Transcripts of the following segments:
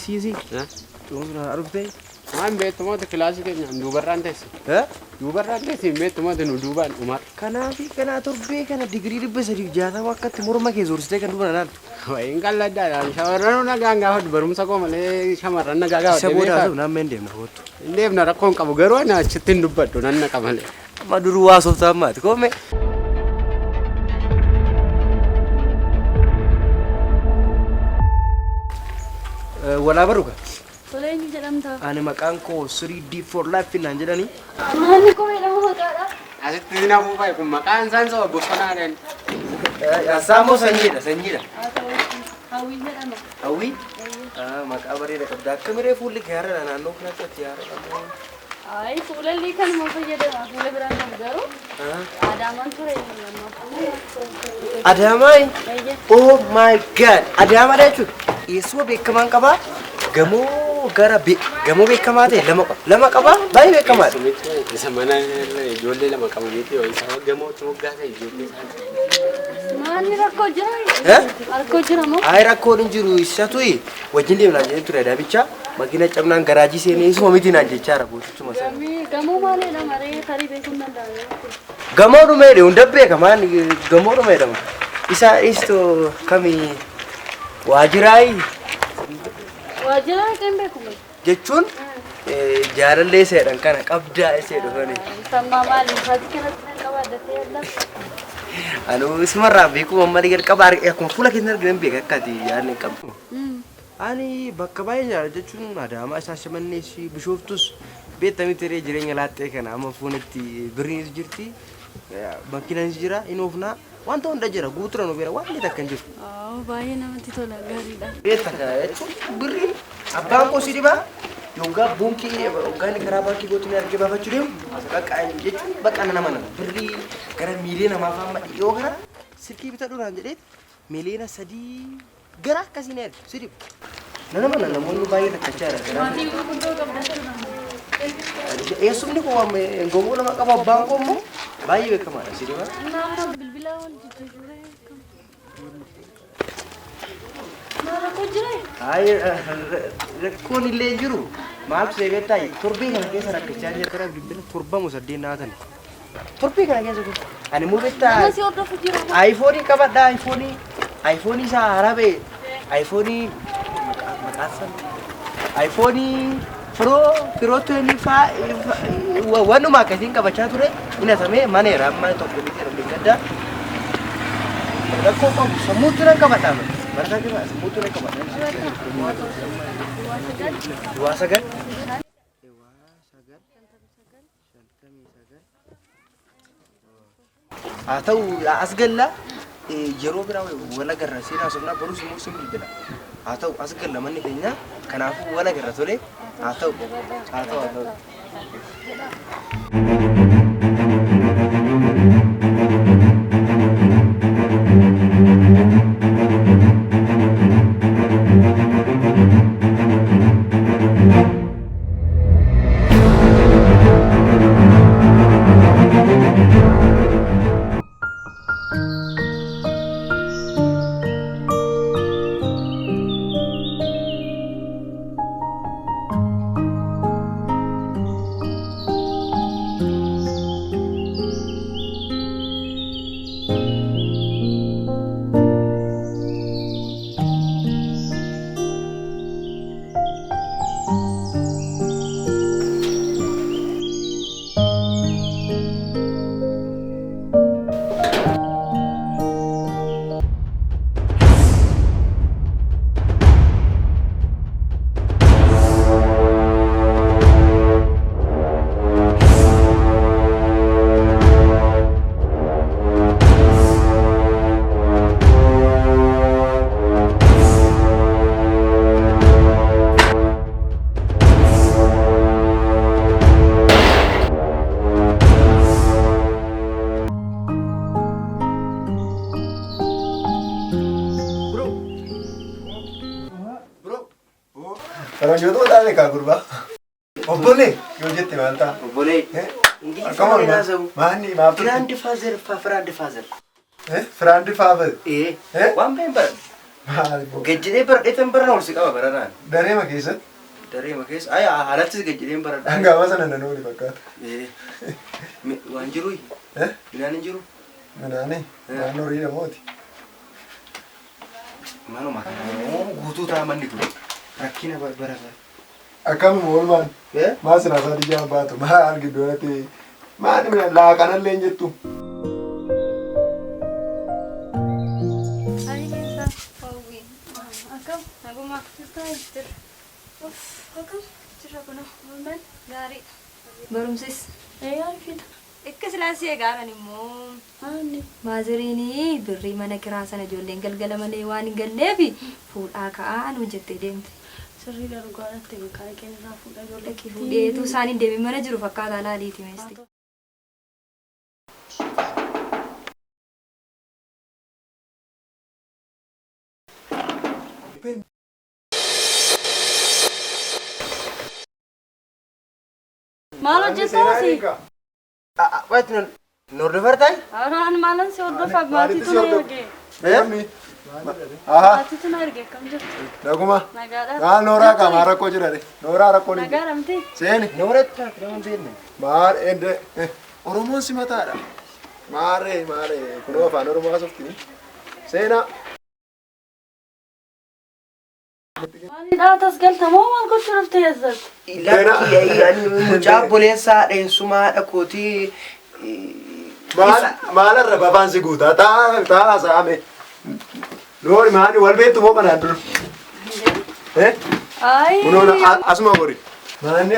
sisi. Cuma harus deh. Maan beektamoo kilaasii keenya duubarraan teesse. Duubarraan teesse beektamoo duubaan Umar. Kanaafi kana torbee kana digirii 360 akkatti morma kee zoorsitee kan duuban alaaltu. Wayin qalladdaadhaan shamarran nagaan gaafa barumsa koo malee shamarran nagaa gaafa deemee. Isa booda haasa'u naannoo hin deemna kootu. Hin deemna rakkoon qabu garuu ani achitti hin dubbadhu nan naqa malee. Amma duruu waa sooftaa ammaati koome. Walaa baruka. Soalnya jalan tahu. Ani maqaan koo 3D for life naan jedhani. Ani kok meedaa maqaadha? Asitti ni naafuu fa'i kun maqaan isaan saba bosonaadhaan. Saamoo sanyiidha sanyiidha. Hawwii jedhama. Hawwii? Maqaa bareeda qabda. Akka miree fuulli gaara naannoo kanatti ati yaara qabda. Ay, fuulalli kan moo fayyadama? Fuula biraan qabu garuu. Adaamaan ture. Adaamaay? Oh my god. Adaamaa jechuun eessuma beekamaan qabaa? Gamoo gara gamoo beekamaa ta'e lama qabaa? Baay'ee beekamaadha. Isa mana ijoollee lama qabu miti yoo isa gamootti moggaa ta'e ijoollee isaanii. Maalli rakkoo jira? Rakkoo jira moo? Ay rakkoon hin jiru isatu wajjin deemnaa jedhee ture dabicha makina cabnaan garaajii seenee isuma miti naan jechaara gootichuma sana. Gamoo maaliidha maree tarii beekuun danda'amu. Gamoo dhumee hunda beekamaan gamoo dhumee dhama. Isa isto kami waajiraayi. Waajiraayi kan beekume. Jechuun jaalallee seedhan kana qabdaa isee dhufanii. Sammaa maali? Faati kanatti qabaaddatee yalla. Anu ismarraa beekuma malee gad qabaa akkuma fuula keenya arginan beeka akkati yaadni qabu. Ani bakka baay'ee jira jechuun Adaamaa isaa Shamanneeshi Bishooftus beektanii tiree jireenya laattee kana amma fuunetti birriinis jirti makiinanis jira inoofnaa wanta hunda jira guutura nu beera waan inni takka hin jiru. Baay'ee namatti tola gaariidha. Beektaka jechuun birriin abbaan koo si dhibaa yookaan bunkii yookaan karaa baankii gootuun argee baafachuu deemu bakka jechuun bakka nama birrii gara miiliyoona namaaf amma dhiyoo kana silkii bitadhuudhaan jedheeti miiliyoona 3 gara akkasiin erga si dhibu. Nama namoonni baay'ee rakkachaa jira. Maatii gurguddoo qabdatu eessumni koo gomoo lama qaba abbaan koo immoo baay'ee beekamaadha si dhiba. nama bilbilaa wal jijjiirree rakkoo jira? Rakkoon illee jiru maaltu see beektaa torbee kana keessa rakkachaa jira karaa bilbila 7 naatan. Torbee kana keessa kun ani immoo beektaa Nama si hordofu jira. iPhone qabadhaa iPhone isaa harabe iPhone maqaasan iPhone Pro 25 wanuma akkasiin qabachaa ture ina samee maneera amma tokko bitee rabbi gadda rakkoo qabu sammuutu nan qabadhaa barka jira sammuutu nan qabadhaa Dua sagal atau asgalla yeroo biraa wala garra seenaa somnaa boruu simuu simuu bila atau asgalla manni keenya kanaafu wala garra tole atau Kalau jodoh tak ada kurba. Boleh, yo jeti manta. boleh Kamu mana? Maaf. grandfather. Friend father. One member. Maali boo. Gajjidee baradheetan barana ol si qaba baranaan. Dareema keessatti. Dareema keessa ay haalattis gajjideen baradhaa. Hangama sana nan ooli fakkaata. Waan jiru midhaan hin jiru. Minaani naannoo riidha mooti. Manuma guutuu ta'a manni kun rakkina barataa. Akkami oolmaan. Maa silaasaa dijaa baatu maal gidduudhatti maali midhaan laaqanallee hin jettu. Barumsis. Arfida. Akka silaasii eegaaran immoo maaziriinii birrii mana kiraa sana ijoolleen galgala malee waan hin galleefi fuudhaa ka'aa nu jettee deemte. Sirrii gargaaraatti kan kennaa fuudha ijoollee Fuudheetu isaaniin deemee mana jiru fakkaataa laaliiti meesti. Maal hojjettaasi? Waati nordofar ta'i? Araan maalan si hordofa maatiitu na erge. Maatiitu na erge kam jirtu? Naguma. Nagaadhaa. Maal nooraa qaamaa rakkoo jira de. Nooraa rakkoo ni. Nagaaramti. Seeni. Nooratti nama beekne. Maal ende Oromoon simataadha. Maaree kunoo afaan Oromoo haasofti. Seenaa. Maalidhaa tas galtamoo maal gochuu dhuftee eessatti? Lakki ani mucaa boleessaa dheensumaa dhaqootii. Maalarra babaan si guutaa taa saame. Noori maani wal beektu moo kanaan dura? Ayi. Kunoona asuma gori. Maanni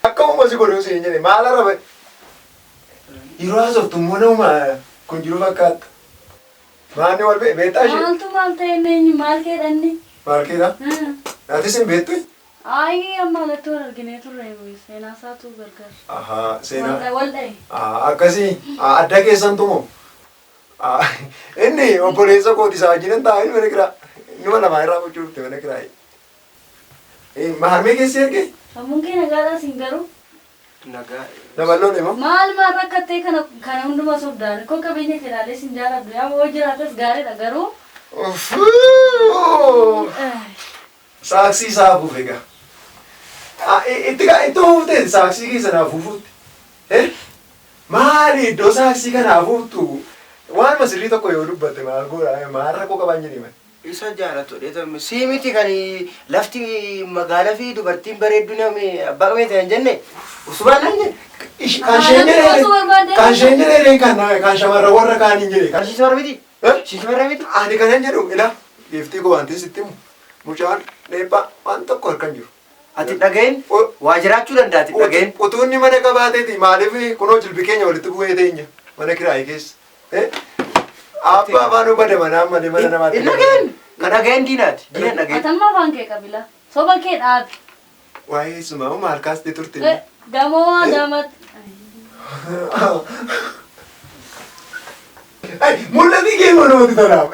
akka uuma si godhuu si hin jedhe maalarra yeroo haasoftu immoo nama kun jiru fakkaata. Maanni wal beektaa ishee? Maaltu maal ta'e eenyu maal keedhanni? Maal keedha? Ati sin beektu? Ayi amma alatti wal arginee turre seenaa isaatu gargar. Ahaa seenaa. Wal dhaye. Akkasii adda keessan tumoo. Inni obboleessa kooti isaa wajjin taa'ee mana kiraa. Numa lamaa irraa gochuu dhufte mana kiraa. Maharmee keessi ergee? Sammuun kee nagaadhaa siin garuu. Nagaa. Dabaloo deema. Maal maal rakkattee kana hundumaa sobdaan koo qabeenya fedhaalee siin jaalladhu yaa hoo jiraatas gaariidha garuu. Saaksii isaa hafuuf egaa. Itti huuftee saaksii keessa naa fuufuutti. Maali iddoo saaksii kana hafuuftu waan masirrii tokko yoo dubbatte maal godhaa maal rakkoo qaban jedhime. Isa jaalatu dheetame sii miti kan lafti magaalaa fi dubartiin bareeddu namni abbaa qabee ta'an jenne usubaan nan jenne. Kan isheen jedhee kan shamarran warra kaaniin jedhe. Kan shiishamara miti? Shiishamara miti? Ani kanan jedhu ila geeftii koo wanti sitti himu mucaan dheephaa waan tokko harkan jiru. Ati dhaga'een waa jiraachuu danda'a ati dhaga'een. Utuunni mana qabaateeti maaliif kunoo jilbi keenya walitti bu'ee teenya mana kiraayii keessa. Abbaa afaan ubade manaa malee mana namaatti. Dhaga'een kan dhaga'een diinaati. Diinaan dhaga'een. Atamma afaan kee qabila. Soba kee dhaabi. Waa'ee suma maal kaastee turte? Gamoo Adaamaatti. Mul'ati kee manooti tolaaf.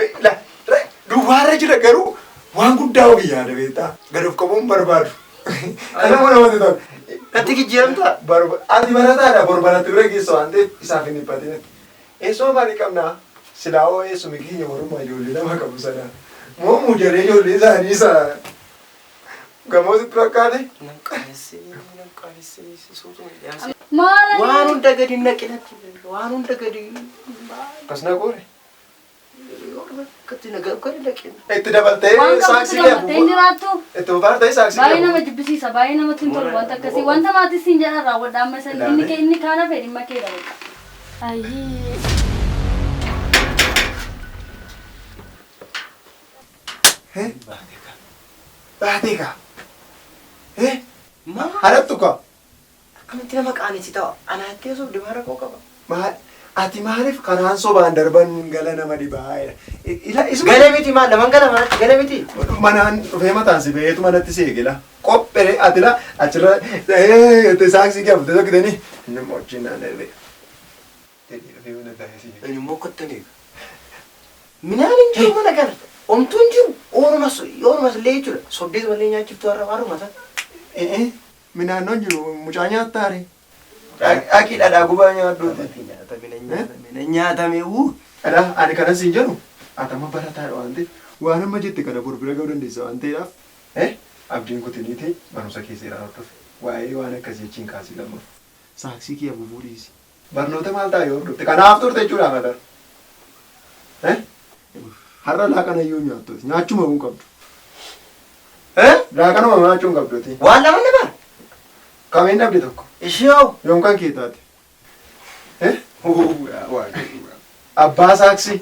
Duwwaarra jira garuu waan guddaa ofii yaada beektaa. Gad of qabuun barbaadu. Kana manooti tola. Natti kijjiiramtaa? Ati barataadha borbaratti bira geessa waan ta'eef isaaf hin dhiphatin. Eessuma maalii qabnaa? Silaawoo eessumi keenya warummaa ijoollee lama qabu sanaa. Moo mujaree ijoollee isaanii isa gamoo sitti fakkaate? Maala waan hunda gadi naqinatti waan hunda gadi Akkas naquure. akkatti nagaa gadi naqina. Itti dabaltee saaksii qabatee hin jiraattu. itti buufaartee saaksii Baay'ee nama jibbisiisa. Baay'ee namatti hin tolu wanta akkasii. Wanta maatis siin jedhan raawwadha amma san inni kaana fedhi dhimma kee dha. Ayyee. Baatee kaa. Harattu kaa. Akkamitti nama qaanessi ta'a? Anaatti osoo dibaara koo qaba. Ati maaliif kanaan sobaan darban gala nama dhibaa'edha. Gala miti maal naman gala manatti gala miti. Manaan dhufee mataan si beetu manatti seegila. Qophee ati la achirra saaksii kee afuutee tokkitanii inni mochiin naan darbee. Inni immoo kottanii. Minaan hin jiru mana kana. Omtuu hin jiru. Oonumas illee jechuudha. Sobdees malee nyaachiftuu harma ta'a. Minaannoon jiru mucaa nyaattaare. Dhaqii dhadhaa gubaa nyaadduuti. Nyaatame uu. Ani kanas hin jedhu atama barataadha waan ta'eef Waan amma jette kana borbira ga'uu dandeessa waan ta'eedhaaf. Abdiin kutiniiti barumsa keesseeraa hordofe. Waa'ee waan akkasii achiin kaasii lamma. Saaksii kee abuubuu dhiisi. Barnoota maal ta'a yoo hordofte kanaaf turte jechuudha madar. Har'a laaqana iyyuu nyaattooti. Nyaachuma hin qabdu. Laaqanuma nyaachuu hin qabduuti. Waan lama nama. Kameen dhabde tokko. Ishee yoom kan kee taate? Abbaa saaksii.